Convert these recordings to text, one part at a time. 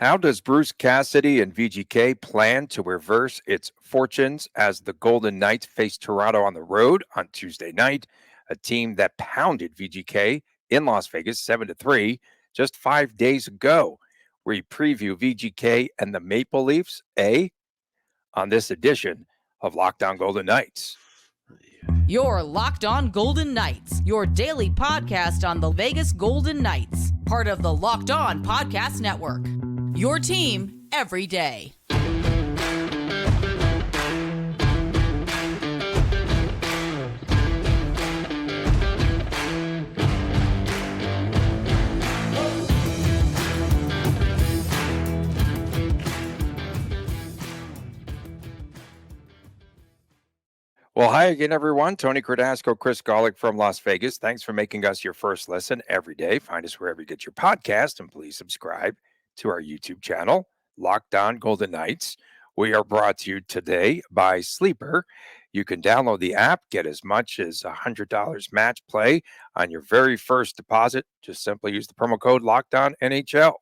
How does Bruce Cassidy and VGK plan to reverse its fortunes as the Golden Knights face Toronto on the road on Tuesday night? A team that pounded VGK in Las Vegas 7-3 just 5 days ago. We preview VGK and the Maple Leafs on this edition of Lockdown Golden Knights. Your Locked On Golden Knights, your daily podcast on the Vegas Golden Knights, part of the Locked On Podcast Network. Your team every day. Well, hi again, everyone. Tony Cardasco, Chris Golick from Las Vegas. Thanks for making us your first listen every day. Find us wherever you get your podcast, and please subscribe to our YouTube channel, Locked On Golden Knights. We are brought to you today by Sleeper. You can download the app, get as much as $100 match play on your very first deposit. Just simply use the promo code LOCKEDONNHL.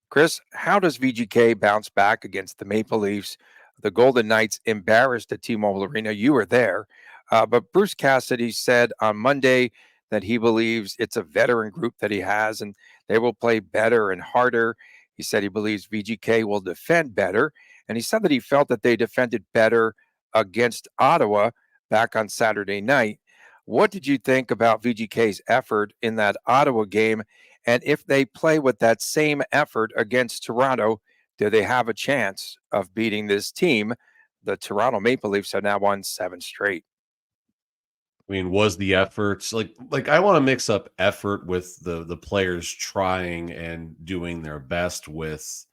Chris, how does VGK bounce back against the Maple Leafs? The Golden Knights embarrassed at T-Mobile Arena. You were there. But Bruce Cassidy said on Monday that he believes it's a veteran group that he has, and they will play better and harder. He said he believes VGK will defend better. And he said that he felt that they defended better against Ottawa back on Saturday night. What did you think about VGK's effort in that Ottawa game? And if they play with that same effort against Toronto, do they have a chance of beating this team? The Toronto Maple Leafs have now won 7 straight. I mean, was the efforts like I want to mix up effort with the players trying and doing their best with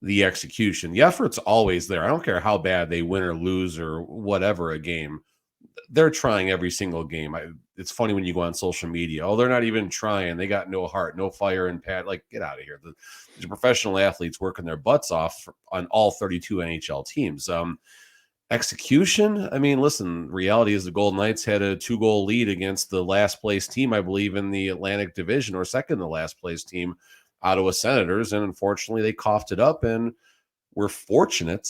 the execution. The effort's always there. I don't care how bad they win or lose or whatever a game. They're trying every single game. It's funny when you go on social media. Oh, they're not even trying. They got no heart, no fire and pad. Like, get out of here. The professional athletes working their butts off on all 32 NHL teams. Execution. I mean, listen, reality is the Golden Knights had a 2-goal lead against the last place team, I believe, in the Atlantic Division, or second to last place team, Ottawa Senators. And unfortunately, they coughed it up, and we're fortunate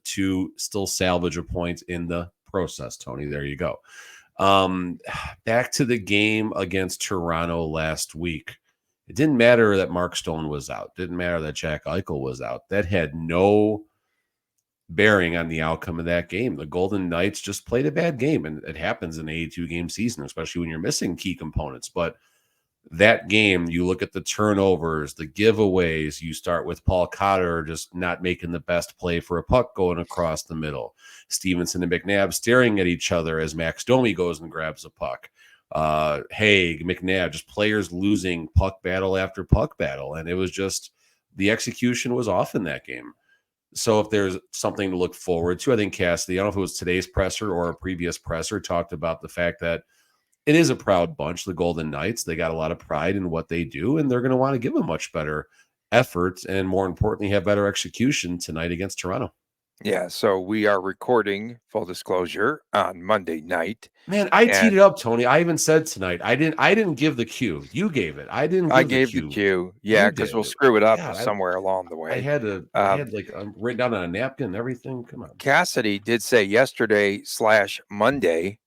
to still salvage a point in the process, Tony. There you go. Back to the game against Toronto last week. It didn't matter that Mark Stone was out. Didn't matter that Jack Eichel was out. That had no bearing on the outcome of that game. The Golden Knights just played a bad game, and it happens in an 82-game season, especially when you're missing key components. But that game, you look at the turnovers, the giveaways. You start with Paul Cotter just not making the best play for a puck going across the middle. Stevenson and McNabb staring at each other as Max Domi goes and grabs a puck. Haig, McNabb, just players losing puck battle after puck battle. And it was just the execution was off in that game. So if there's something to look forward to, I think Cassidy, I don't know if it was today's presser or a previous presser, talked about the fact that it is a proud bunch, the Golden Knights. They got a lot of pride in what they do, and they're going to want to give a much better effort and, more importantly, have better execution tonight against Toronto. Yeah, so we are recording, full disclosure, on Monday night. Man, I teed it up, Tony. I even said tonight. I didn't give the cue. You gave it. I gave the cue. Yeah, because we'll screw it up somewhere along the way. I had written down on a napkin and everything. Come on. Cassidy did say yesterday/Monday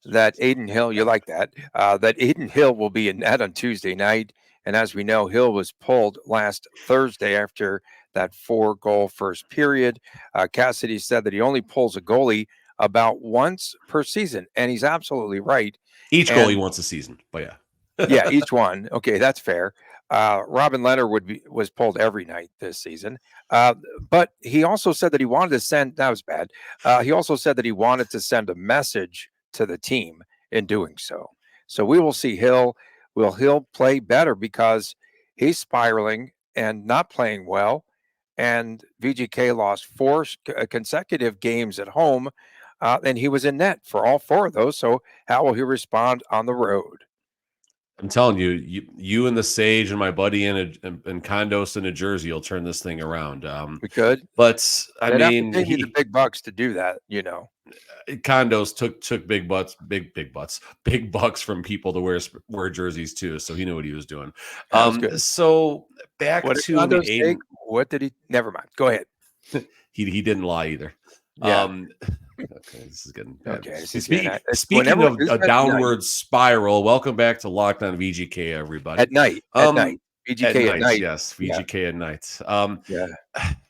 that Aiden Hill, you like that, that Aiden Hill will be in net on Tuesday night. And as we know, Hill was pulled last Thursday after that 4-goal first period. Cassidy said that he only pulls a goalie about once per season, and he's absolutely right. Each goalie once a season, but yeah. Yeah, each one. Okay, that's fair. Robin Leonard was pulled every night this season. But he also said that he wanted to send, that was bad. He also said that he wanted to send a message to the team in doing so. So we will see Hill. Will Hill play better because he's spiraling and not playing well? And VGK lost 4 consecutive games at home, and he was in net for all 4 of those. So how will he respond on the road? I'm telling you, you and the Sage and my buddy and Condos in New Jersey will turn this thing around. We could, but I mean, he the big bucks to do that, you know. Condos took big bucks from people to wear jerseys too. So he knew what he was doing. That was good. So back What did to, I mean, Condos take? Aiden, What did he? Never mind. Go ahead. he didn't lie either. Yeah. Okay, this is getting bad. Okay. This is good. Speaking of a at downward spiral, welcome back to Locked On VGK, everybody. night. At night. VGK at night. Yes, VGK at night. Yeah.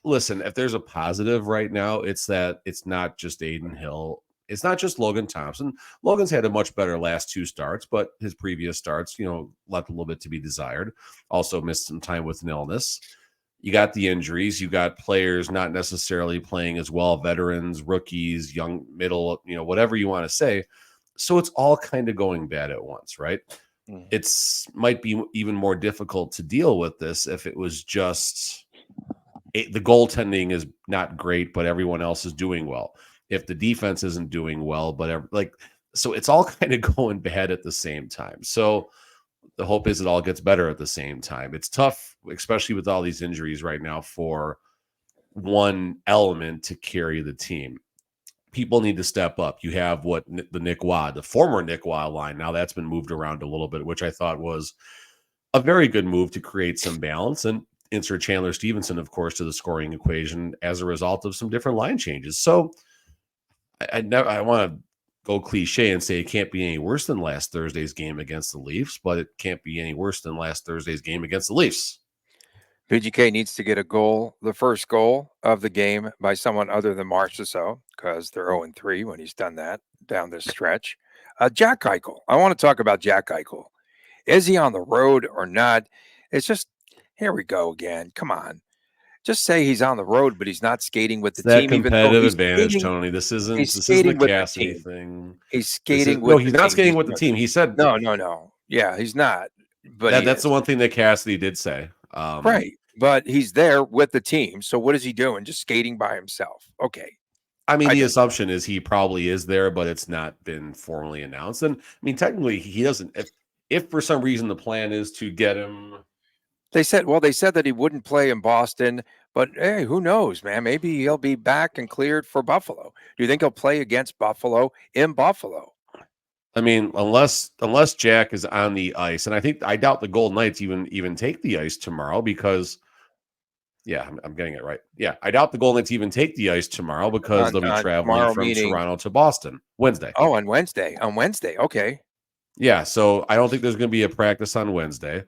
Listen, if there's a positive right now, it's that it's not just Aiden Hill. It's not just Logan Thompson. Logan's had a much better last two starts, but his previous starts, left a little bit to be desired. Also missed some time with an illness. You got the injuries. You got players not necessarily playing as well, veterans, rookies, young, middle, whatever you want to say. So it's all kind of going bad at once, right? Mhm. It's might be even more difficult to deal with this if it was just the goaltending is not great, but everyone else is doing well. If the defense isn't doing well, but so it's all kind of going bad at the same time. So the hope is it all gets better at the same time. It's tough, especially with all these injuries right now, for one element to carry the team. People need to step up. You have the former Nick Waugh line. Now that's been moved around a little bit, which I thought was a very good move to create some balance and insert Chandler Stevenson, of course, to the scoring equation as a result of some different line changes. So I want to go cliche and say it can't be any worse than last Thursday's game against the Leafs, but it can't be any worse than last Thursday's game against the Leafs. VGK needs to get a goal, the first goal of the game, by someone other than Marchessault, because they're 0-3 when he's done that down this stretch. Jack Eichel. I want to talk about Jack Eichel. Is he on the road or not? It's just, here we go again. Come on. Just say he's on the road, but he's not skating with the team. That competitive advantage, Tony. This isn't the Cassidy thing. He's skating with the team. No, he's not skating with the team. He said no. Yeah, he's not. But that's the one thing that Cassidy did say. Right. But he's there with the team. So what is he doing? Just skating by himself. Okay. I mean, the assumption is he probably is there, but it's not been formally announced. And I mean, technically, he doesn't. If for some reason the plan is to get him. They said that he wouldn't play in Boston, but hey, who knows, man? Maybe he'll be back and cleared for Buffalo. Do you think he'll play against Buffalo in Buffalo? I mean, unless Jack is on the ice, and I doubt the Golden Knights even take the ice tomorrow because, yeah, I'm getting it right. Yeah, I doubt the Golden Knights even take the ice tomorrow because they'll be traveling from Toronto to Boston Wednesday. Oh, on Wednesday. Okay. Yeah, so I don't think there's going to be a practice on Wednesday.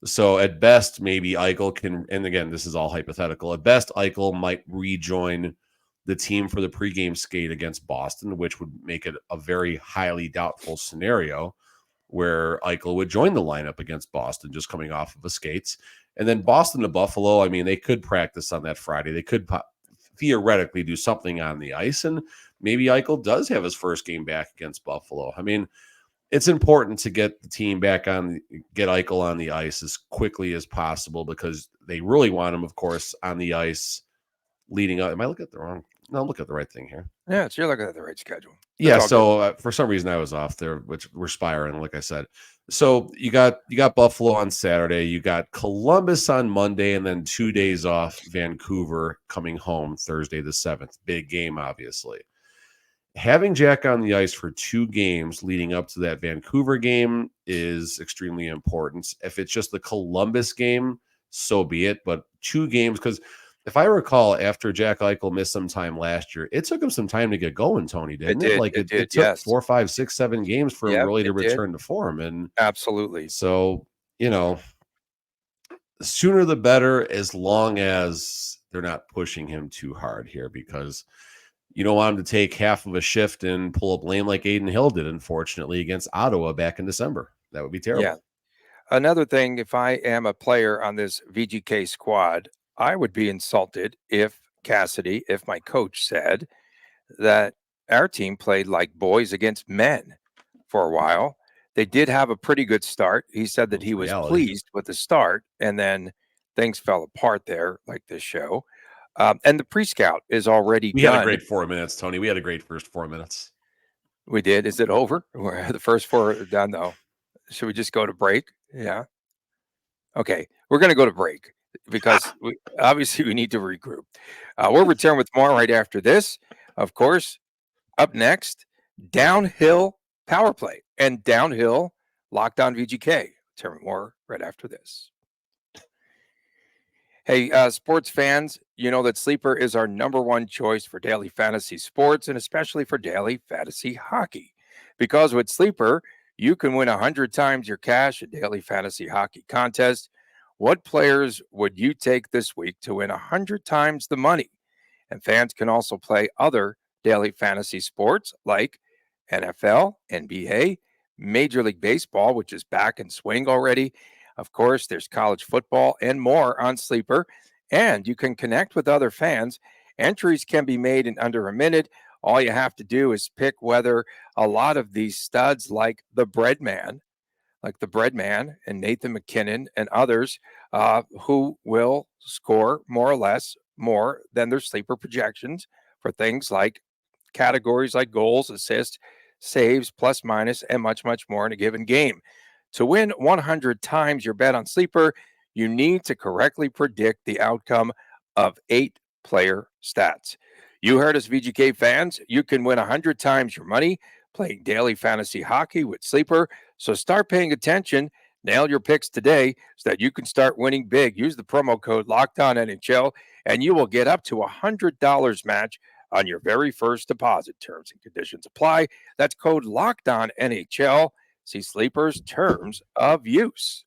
So at best, maybe Eichel can, and again, this is all hypothetical. At best, Eichel might rejoin the team for the pregame skate against Boston, which would make it a very highly doubtful scenario where Eichel would join the lineup against Boston, just coming off of the skates. And then Boston to Buffalo, I mean, they could practice on that Friday. They could theoretically do something on the ice, and maybe Eichel does have his first game back against Buffalo. I mean, it's important to get the team get Eichel on the ice as quickly as possible because they really want him, of course, on the ice leading up. Am I looking at the wrong? No, I'm looking at the right thing here. Yeah, so you're looking at the right schedule. Yeah, so for some reason I was off there, which we're spiraling, like I said. So you got Buffalo on Saturday, you got Columbus on Monday, and then 2 days off, Vancouver coming home Thursday the 7th. Big game, obviously. Having Jack on the ice for 2 games leading up to that Vancouver game is extremely important. If it's just the Columbus game, so be it. But 2 games, because if I recall, after Jack Eichel missed some time last year, it took him some time to get going, Tony, didn't it? It took 4, 5, 6, 7 games for him really to return to form. And absolutely. So, the sooner the better, as long as they're not pushing him too hard here, because you don't want him to take half of a shift and pull up lame like Aiden Hill did, unfortunately, against Ottawa back in December. That would be terrible. Yeah. Another thing, if I am a player on this VGK squad, I would be insulted if my coach said that our team played like boys against men for a while. They did have a pretty good start. He said that he was pleased with the start, and then things fell apart there, like this show. And the pre-scout is already done. We had a great 4 minutes, Tony. We had a great first 4 minutes. We did. Is it over? The first 4 are done, though. Should we just go to break? Yeah. Okay. We're going to go to break because we need to regroup. We'll return with more right after this. Of course, Up next, downhill power play and downhill locked on VGK. Tell me more right after this. Hey, sports fans, you know that Sleeper is our number one choice for daily fantasy sports and especially for daily fantasy hockey. Because with Sleeper, you can win 100 times your cash at daily fantasy hockey contest. What players would you take this week to win 100 times the money? And fans can also play other daily fantasy sports like NFL, NBA, Major League Baseball, which is back in swing already. Of course, there's college football and more on Sleeper. And you can connect with other fans. Entries can be made in under a minute. All you have to do is pick whether a lot of these studs, like the Bread Man and Nathan McKinnon and others who will score more or less more than their sleeper projections for things like categories like goals, assists, saves, plus minus, and much, much more in a given game. To win 100 times your bet on sleeper, you need to correctly predict the outcome of 8-player stats. You heard us, VGK fans. You can win 100 times your money playing daily fantasy hockey with Sleeper. So start paying attention. Nail your picks today so that you can start winning big. Use the promo code LOCKEDONNHL, and you will get up to $100 match on your very first deposit. Terms and conditions apply. That's code LOCKEDONNHL. See Sleeper's terms of use.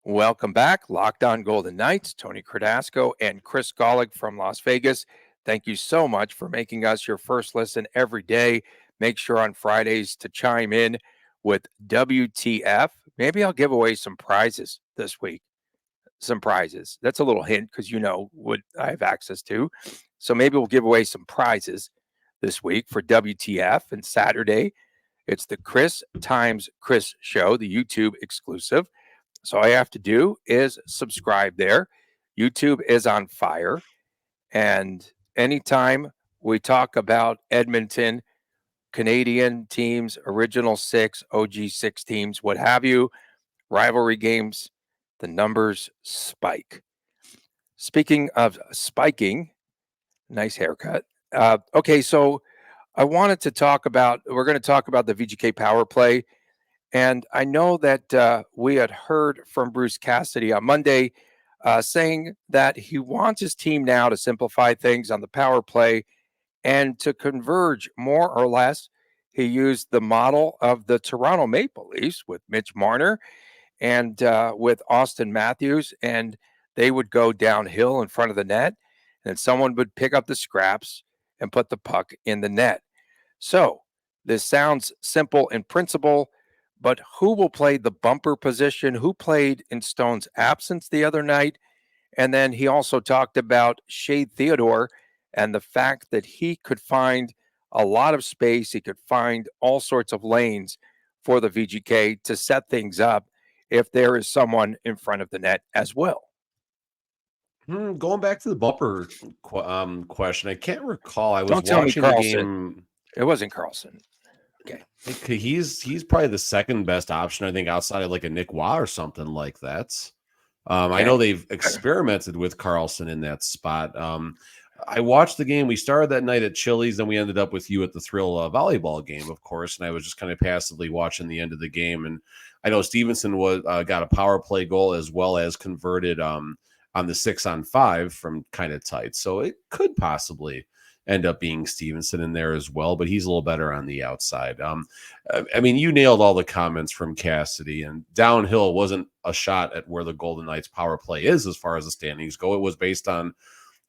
Welcome back. Locked On Golden Knights, Tony Cardasco and Chris Golick from Las Vegas. Thank you so much for making us your first listen every day. Make sure on Fridays to chime in with WTF. Maybe I'll give away some prizes this week. Some prizes. That's a little hint because you know what I have access to. So maybe we'll give away some prizes this week for WTF. And Saturday, it's the Chris times Chris show, the YouTube exclusive. So all you have to do is subscribe there. YouTube is on fire. And anytime we talk about Edmonton, Canadian teams, original 6, OG 6 teams, what have you, rivalry games, the numbers spike. Speaking of spiking, nice haircut. Okay, so I wanted to talk about, we're going to talk about the VGK power play. And I know that we had heard from Bruce Cassidy on Monday saying that he wants his team now to simplify things on the power play and to converge more or less. He used the model of the Toronto Maple Leafs with Mitch Marner and with Austin Matthews, and they would go downhill in front of the net, and someone would pick up the scraps and put the puck in the net. So this sounds simple in principle, but who will play the bumper position? Who played in Stone's absence the other night? And then he also talked about Shea Theodore and the fact that he could find a lot of space. He could find all sorts of lanes for the VGK to set things up if there is someone in front of the net as well. Going back to the bumper question, I can't recall. I was Don't tell me watching the Carlson. game. It wasn't Carlson. Okay. He's probably the second best option, I think, outside of like a Nick Waugh or something like that. I know they've experimented with Carlson in that spot. I watched the game. We started that night at Chili's, and we ended up with you at the Thrill volleyball game, of course. And I was just kind of passively watching the end of the game. And I know Stevenson got a power play goal as well as converted on the 6-on-5 from kind of tight. So it could possibly end up being Stevenson in there as well, but he's a little better on the outside. I mean, you nailed all the comments from Cassidy, and downhill wasn't a shot at where the Golden Knights power play is as far as the standings go. It was based on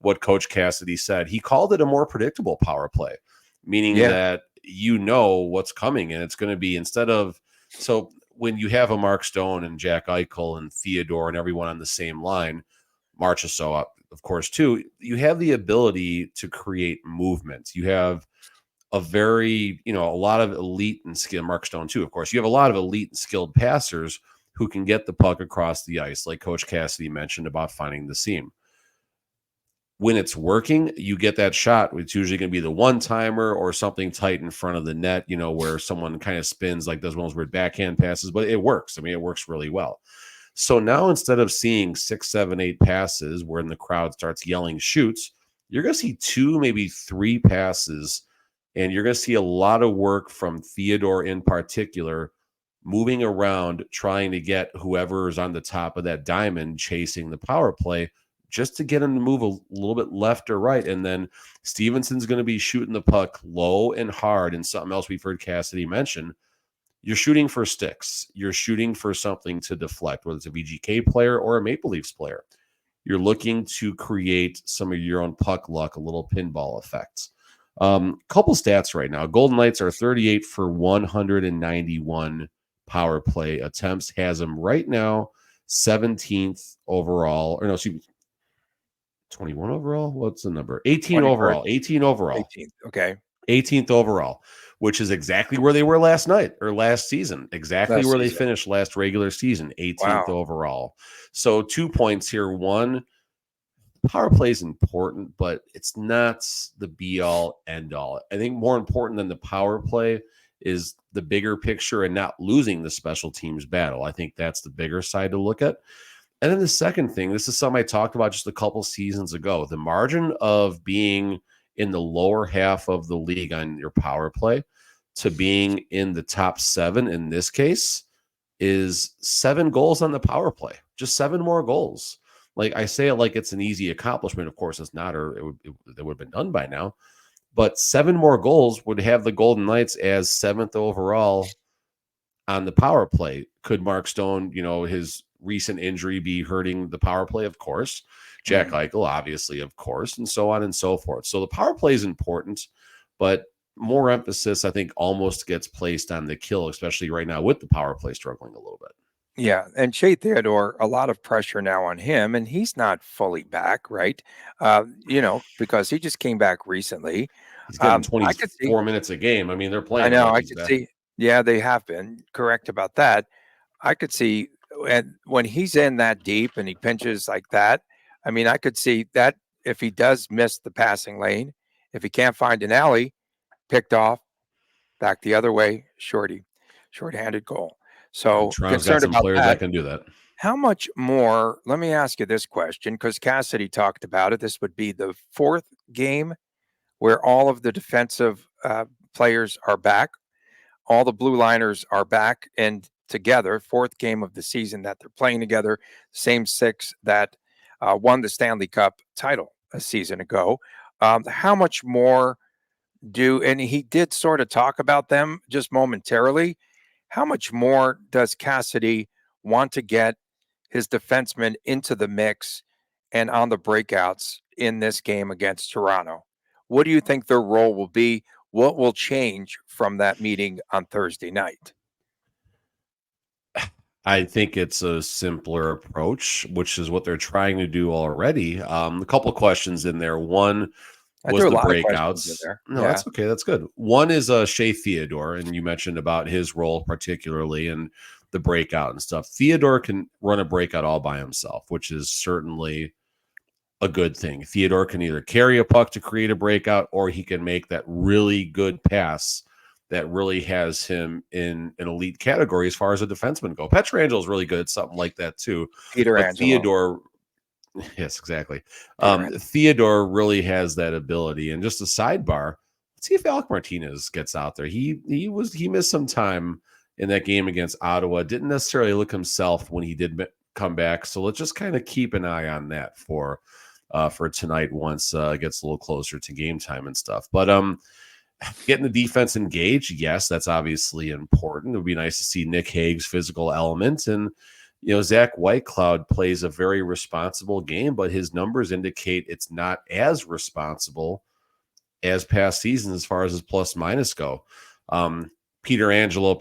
what Coach Cassidy said. He called it a more predictable power play, meaning that you know what's coming, and it's going to be so when you have a Mark Stone and Jack Eichel and Theodore and everyone on the same line, Marchessault, of course, too, you have the ability to create movement. You have a lot of elite and skilled, Mark Stone too, of course. You have a lot of elite and skilled passers who can get the puck across the ice, like Coach Cassidy mentioned about finding the seam. When it's working, you get that shot. It's usually going to be the one-timer or something tight in front of the net, where someone kind of spins, like does one of those weird backhand passes, but it works. I mean, it works really well. So now instead of seeing 6, 7, 8 passes where the crowd starts yelling shoots, you're going to see 2, maybe 3 passes, and you're going to see a lot of work from Theodore in particular, moving around, trying to get whoever is on the top of that diamond chasing the power play just to get him to move a little bit left or right. And then Stevenson's going to be shooting the puck low and hard. And something else we've heard Cassidy mention, you're shooting for sticks. You're shooting for something to deflect, whether it's a VGK player or a Maple Leafs player. You're looking to create some of your own puck luck, a little pinball effects. Couple stats right now. Golden Knights are 38 for 191 power play attempts. Has them right now 17th overall. Or no, excuse me, 21 overall? What's the number? 18 overall. 18 overall. 18th. Okay. 18th overall, which is exactly where they were last night or last season. Exactly Last where season. they finished last regular season, 18th Wow. overall. So 2 points here. One, power play is important, but it's not the be all end all. I think more important than the power play is the bigger picture and not losing the special teams battle. I think that's the bigger side to look at. And then the second thing, this is something I talked about just a couple seasons ago. The margin of being in the lower half of the league on your power play to being in the top 7 in this case is 7 goals on the power play, just 7 more goals. Like I say it like it's an easy accomplishment. Of course, it's not, or it would have been done by now. But 7 more goals would have the Golden Knights as 7th overall on the power play. Could Mark Stone, his recent injury be hurting the power play? Of course. Jack Eichel, obviously, of course, and so on and so forth. So the power play is important, but more emphasis, I think, almost gets placed on the kill, especially right now with the power play struggling a little bit. Yeah, and Shea Theodore, a lot of pressure now on him, and he's not fully back, right? Because he just came back recently. He's getting I could see. 24 minutes a game. I mean, they're I playing him know. like I he's could back. see. Yeah, they have been correct about that. I could see, and when he's in that deep and he pinches like that, I mean, I could see that if he does miss the passing lane, if he can't find an alley, picked off, back the other way, shorthanded goal. And So Toronto's got concerned some about players that. that can do that. How much more? Let me ask you this question because Cassidy talked about it. This would be the 4th game where all of the defensive players are back. All the blue liners are back and together. 4th game of the season that they're playing together. Same 6 that won the Stanley Cup title a season ago. How much more and he did sort of talk about them just momentarily. How much more does Cassidy want to get his defensemen into the mix and on the breakouts in this game against Toronto? What do you think their role will be? What will change from that meeting on Thursday night? I think it's a simpler approach, which is what they're trying to do already. A couple of questions in there. One I was threw a the lot of questions in breakouts. there. No, Yeah. that's okay. That's good. One is Shea Theodore, and you mentioned about his role particularly and the breakout and stuff. Theodore can run a breakout all by himself, which is certainly a good thing. Theodore can either carry a puck to create a breakout, or he can make that really good pass that really has him in an elite category as far as a defenseman go. Pietrangelo is really good at something like that too. Peter But Angelo. Theodore, yes, exactly. Theodore really has that ability. And just a sidebar, let's see if Alec Martinez gets out there. He missed some time in that game against Ottawa. Didn't necessarily look himself when he did come back. So let's just kind of keep an eye on that for tonight once it gets a little closer to game time and stuff. But getting the defense engaged, yes, that's obviously important. It would be nice to see Nick Hague's physical element. And, Zach Whitecloud plays a very responsible game, but his numbers indicate it's not as responsible as past seasons as far as his plus minus go. Petrangelo,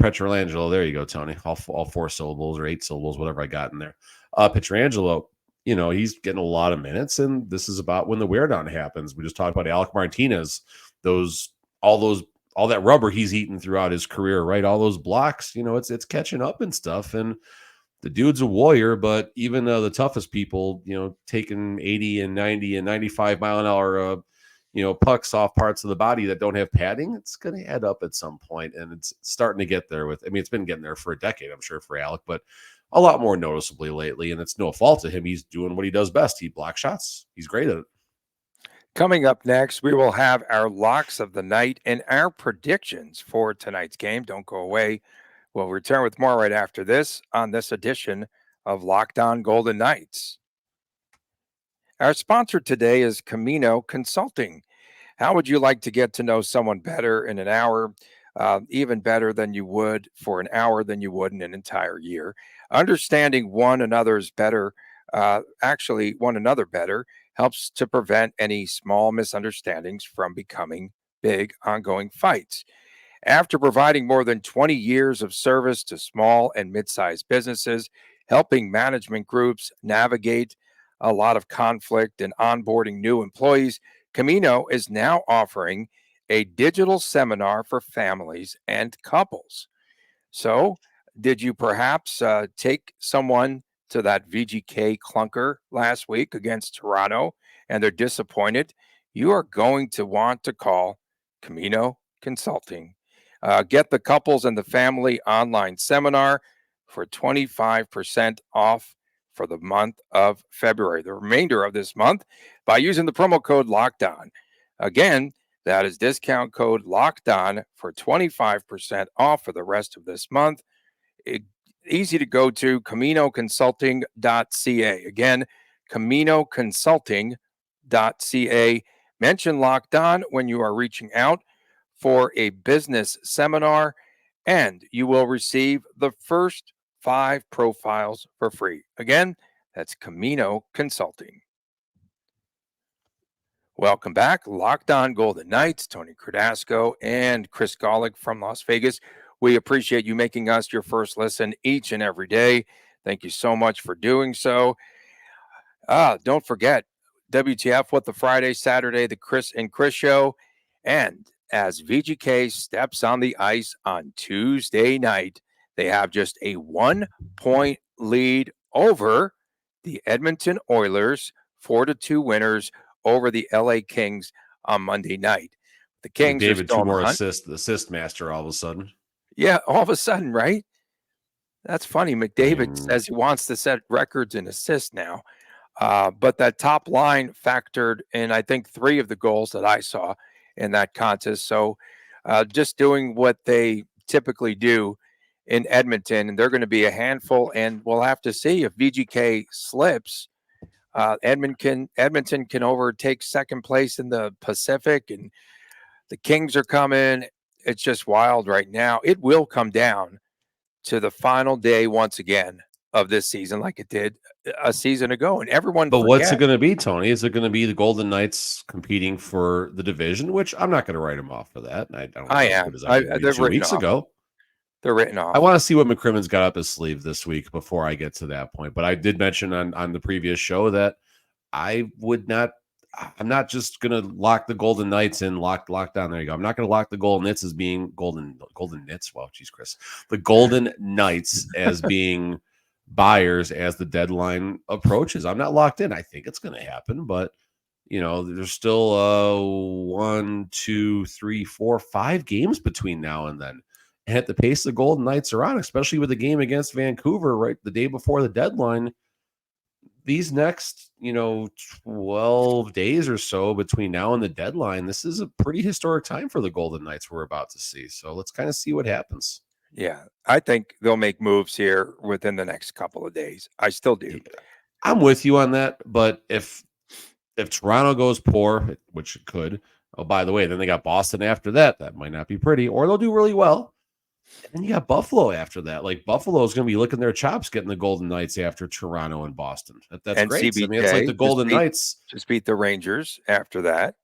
there you go, Tony. All 4 syllables or 8 syllables, whatever I got in there. Petrangelo, he's getting a lot of minutes, and this is about when the wear down happens. We just talked about Alec Martinez, all that rubber he's eaten throughout his career, right? All those blocks, it's catching up and stuff. And the dude's a warrior, but even the toughest people, taking 80 and 90 and 95 mile an hour, pucks off parts of the body that don't have padding, it's going to add up at some point. And it's starting to get there it's been getting there for a decade, I'm sure, for Alec, but a lot more noticeably lately. And it's no fault of him. He's doing what he does best. He blocks shots. He's great at it. Coming up next, we will have our locks of the night and our predictions for tonight's game. Don't go away. We'll return with more right after this on this edition of Locked On Golden Knights. Our sponsor today is Camino Consulting. How would you like to get to know someone better in an hour, even better than you would for an hour than you would in an entire year? Understanding one another's better, one another better, helps to prevent any small misunderstandings from becoming big ongoing fights. After providing more than 20 years of service to small and mid-sized businesses, helping management groups navigate a lot of conflict and onboarding new employees, Camino is now offering a digital seminar for families and couples. So, did you perhaps take someone to that VGK clunker last week against Toronto and they're disappointed? You are going to want to call Camino Consulting. Get the couples and the family online seminar for 25% off for the month of February, the remainder of this month, by using the promo code LOCKEDON. Again, that is discount code LOCKEDON for 25% off for the rest of this month. Easy to go to, CaminoConsulting.ca. Again, CaminoConsulting.ca. Mention Locked On when you are reaching out for a business seminar, and you will receive the first 5 profiles for free. Again, that's Camino Consulting. Welcome back. Locked On Golden Knights, Tony Cardasco and Chris Golick from Las Vegas. We appreciate you making us your first listen each and every day. Thank you so much for doing so. Don't forget, WTF with the Friday, Saturday, the Chris and Chris show. And as VGK steps on the ice on Tuesday night, they have just a 1-point lead over the Edmonton Oilers, 4-2 winners over the LA Kings on Monday night. The Kings McDavid, are still 2 on the more hunt. assist master all of a sudden. Yeah, all of a sudden, right? That's funny. McDavid says he wants to set records in assists now. But that top line factored in, I think, 3 of the goals that I saw in that contest. So just doing what they typically do in Edmonton, and they're going to be a handful, and we'll have to see if VGK slips. Edmonton can overtake second place in the Pacific, and the Kings are coming. It's just wild right now. It will come down to the final day once again of this season, like it did a season ago, and everyone. But what's it going to be, Tony? Is it going to be the Golden Knights competing for the division? Which I'm not going to write them off for that. I don't. I am. They're 2 weeks ago. They're written off. I want to see what McCrimmon's got up his sleeve this week before I get to that point. But I did mention on the previous show that I would not. I'm not just going to lock the Golden Knights in lock down. There you go. I'm not going to lock the Golden Knights as being Golden Knights. Wow, geez, Chris. The Golden Knights as being buyers as the deadline approaches. I'm not locked in. I think it's going to happen, but there's still 1, 2, 3, 4, 5 games between now and then. And at the pace the Golden Knights are on, especially with the game against Vancouver right the day before the deadline, these next 12 days or so between now and the deadline, this is a pretty historic time for the Golden Knights we're about to see. So let's kind of see what happens. Yeah, I think they'll make moves here within the next couple of days. I still do. I'm with you on that, but if Toronto goes poor, which it could, oh, by the way, then they got Boston after that. That might not be pretty, or they'll do really well. And then you got Buffalo after that. Like, Buffalo is going to be licking their chops getting the Golden Knights after Toronto and Boston. That's and great. CBK, I mean, it's like the Golden Knights just beat the Rangers after that.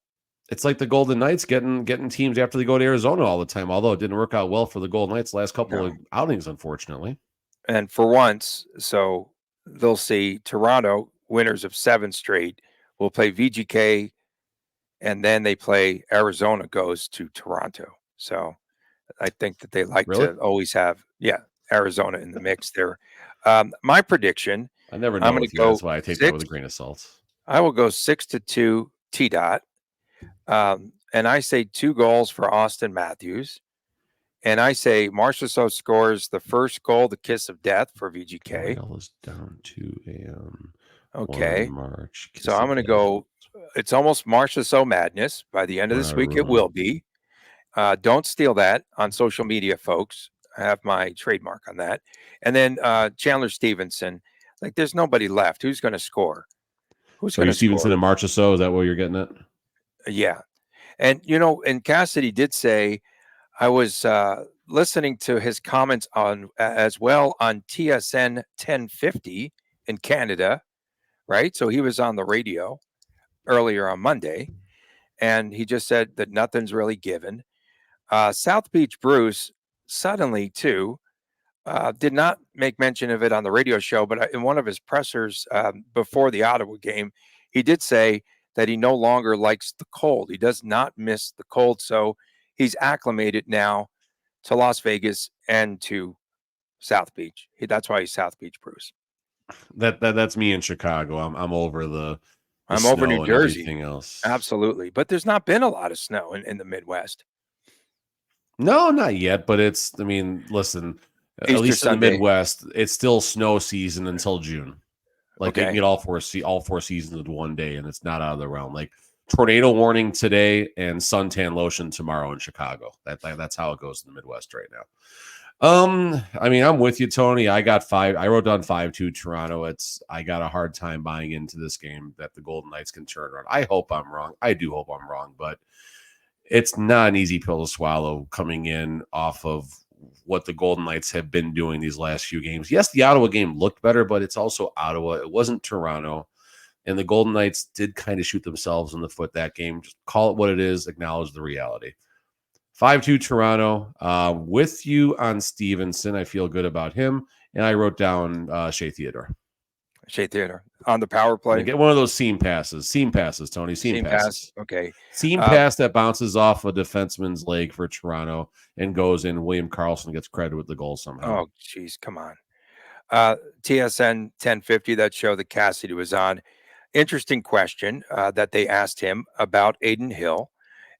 It's like the Golden Knights getting teams after they go to Arizona all the time, although it didn't work out well for the Golden Knights last couple of outings, unfortunately. And for once, so they'll see Toronto, winners of 7 straight, will play VGK, and then they play Arizona goes to Toronto. So I think that they like to always have, Arizona in the mix there. My prediction, I never know. I'm going to go. That's why I take that with a grain of salt. I will go 6-2 T-Dot. And I say 2 goals for Austin Matthews. And I say Marchessault scores the first goal, the kiss of death for VGK. Is down to a Okay. March. So I'm going to go. It's almost March or so madness. By the end of this week, it will be. Don't steal that on social media, folks. I have my trademark on that. And then Chandler Stevenson. Like, there's nobody left. Who's going to score? Who's So going you to Stevenson score? and March or so? Is that what you're getting at? Yeah. And, and Cassidy did say, I was listening to his comments on as well on TSN 1050 in Canada, right? So he was on the radio earlier on Monday, and he just said that nothing's really given. South Beach Bruce suddenly, too, did not make mention of it on the radio show, but in one of his pressers before the Ottawa game, he did say that he no longer likes the cold. He does not miss the cold, so he's acclimated now to Las Vegas and to South Beach. That's why he's South Beach Bruce. That's me in Chicago. I'm over the I'm over snow New and Jersey. everything else. Absolutely. But there's not been a lot of snow in the Midwest. No, not yet. But listen, Easter at least Sunday. in the Midwest, it's still snow season until June. Like they can get all four seasons in one day, and it's not out of the realm. Like tornado warning today and suntan lotion tomorrow in Chicago. That's how it goes in the Midwest right now. I'm with you, Tony. I got 5. I wrote down 5-2 Toronto. I got a hard time buying into this game that the Golden Knights can turn around. I hope I'm wrong. I do hope I'm wrong, but it's not an easy pill to swallow coming in off of what the Golden Knights have been doing these last few games. Yes, the Ottawa game looked better, but it's also Ottawa. It wasn't Toronto. And the Golden Knights did kind of shoot themselves in the foot that game. Just call it what it is. Acknowledge the reality. 5-2 Toronto. With you on Stevenson. I feel good about him. And I wrote down Shea Theodore. Shea Theodore on the power play. Get one of those seam passes. Seam passes, Tony. Seam passes. Okay. Seam pass that bounces off a defenseman's leg for Toronto and goes in. William Karlsson gets credit with the goal somehow. Oh, geez. Come on. TSN 1050, that show that Cassidy was on. Interesting question that they asked him about Aiden Hill.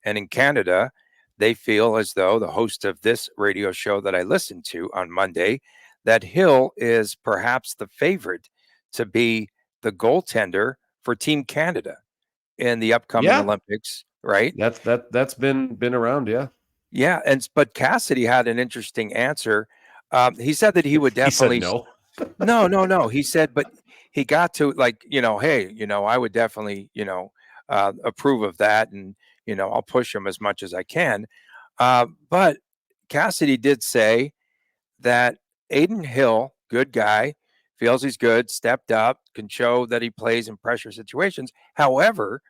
And in Canada, they feel as though the host of this radio show that I listened to on Monday, that Hill is perhaps the favorite to be the goaltender for Team Canada in the upcoming Olympics, right? That's been around, yeah. Yeah, but Cassidy had an interesting answer. He said that he would definitely. He said no. No. He said, but he got to hey, I would definitely, approve of that, and I'll push him as much as I can. But Cassidy did say that Aiden Hill, good guy, feels he's good, stepped up, can show that he plays in pressure situations. However,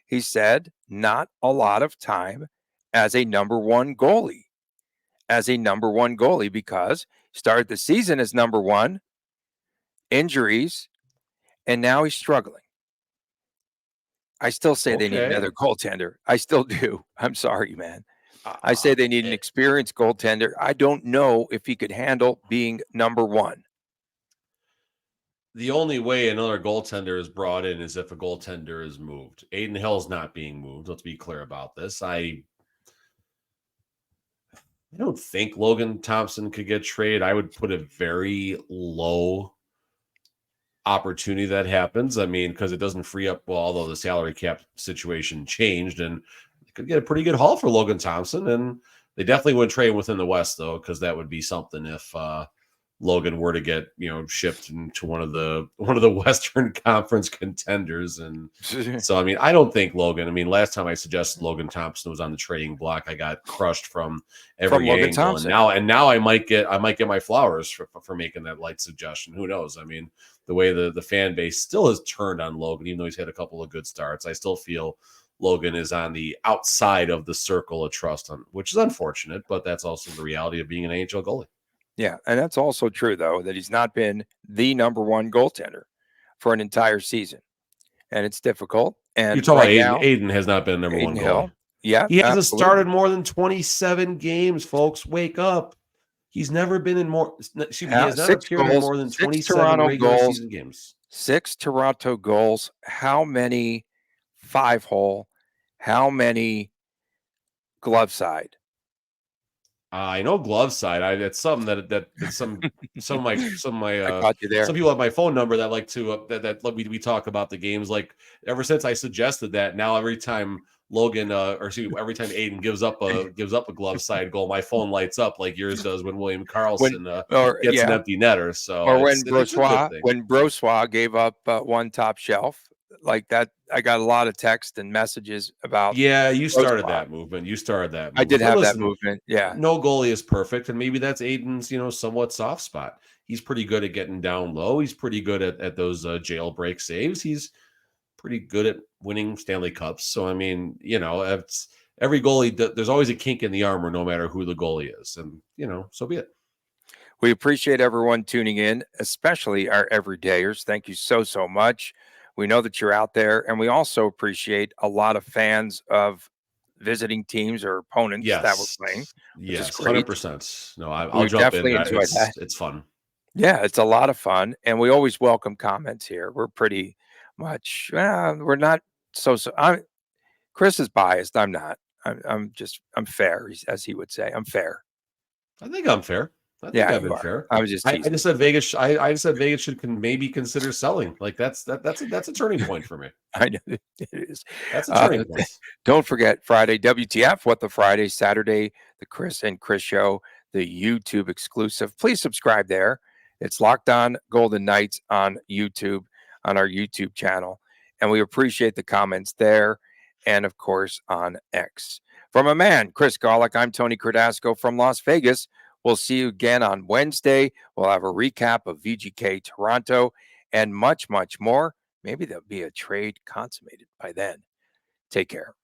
he said not a lot of time as a number one goalie. Because he started the season as number one, injuries, and now he's struggling. I still say they need another goaltender. I still do. I'm sorry, man. I say they need an experienced goaltender. I don't know if he could handle being number one. The only way another goaltender is brought in is if a goaltender is moved. Aiden Hill's not being moved. Let's be clear about this. I don't think Logan Thompson could get traded. I would put a very low opportunity that happens. Because it doesn't free up, although the salary cap situation changed, and they could get a pretty good haul for Logan Thompson. And they definitely wouldn't trade him within the West, though, because that would be something if Logan were to get shipped into one of the Western Conference contenders. And so I don't think Logan. Last time I suggested Logan Thompson was on the trading block, I got crushed from every angle. Thompson. And now I might get my flowers for making that light suggestion. Who knows? The way the fan base still has turned on Logan, even though he's had a couple of good starts, I still feel Logan is on the outside of the circle of trust, which is unfortunate, but that's also the reality of being an AHL goalie. Yeah, and that's also true, though, that he's not been the number one goaltender for an entire season. And it's difficult. And you're talking about Aiden has not been number one goalie. Yeah, he hasn't started more than 27 games, folks. Wake up. He's never been in more. He has not appeared in more than 27 regular season games. 6 Toronto goals. How many 5-hole? How many glove side? I know glove side. It's something that some of my I got you there. some people have my phone number that like to we talk about the games. Like ever since I suggested that, now every time Logan every time Aiden gives up a glove side goal, my phone lights up like yours does when William When Karlsson or gets an yeah, empty netter. So or it's a good thing. When Brossois gave up one top shelf like that, I got a lot of text and messages about Yeah, you started Brossois. that movement. You started that I did movement. But have that listen, movement. Yeah. no goalie is perfect, and maybe that's Aiden's, somewhat soft spot. He's pretty good at getting down low. He's pretty good at those jailbreak saves. He's pretty good at winning Stanley Cups. So I mean, it's every goalie. There's always a kink in the armor, no matter who the goalie is, and so be it. We appreciate everyone tuning in, especially our everydayers. Thank you so much. We know that you're out there, and we also appreciate a lot of fans of visiting teams or opponents that we're playing, which is Yes, great. 100%. No, I'll We jump in. definitely enjoy that. It's fun. Yeah, it's a lot of fun, and we always welcome comments here. We're pretty much, we're not Chris is biased. I'm not. I'm fair, as he would say. I'm fair. I think I'm fair. I think Yeah, I've you been are. fair. I was just I teasing. just said Vegas. I just said Vegas should maybe consider selling. Like that's a turning point for me. I know it is. That's a turning point. Don't forget Friday, WTF, What the Friday, Saturday, the Chris and Chris Show, the YouTube exclusive. Please subscribe there. It's Locked On Golden Knights on YouTube, on our YouTube channel. And we appreciate the comments there and, of course, on X. From a man, Chris Golick, I'm Tony Cardasco from Las Vegas. We'll see you again on Wednesday. We'll have a recap of VGK Toronto and much more. Maybe there'll be a trade consummated by then. Take care.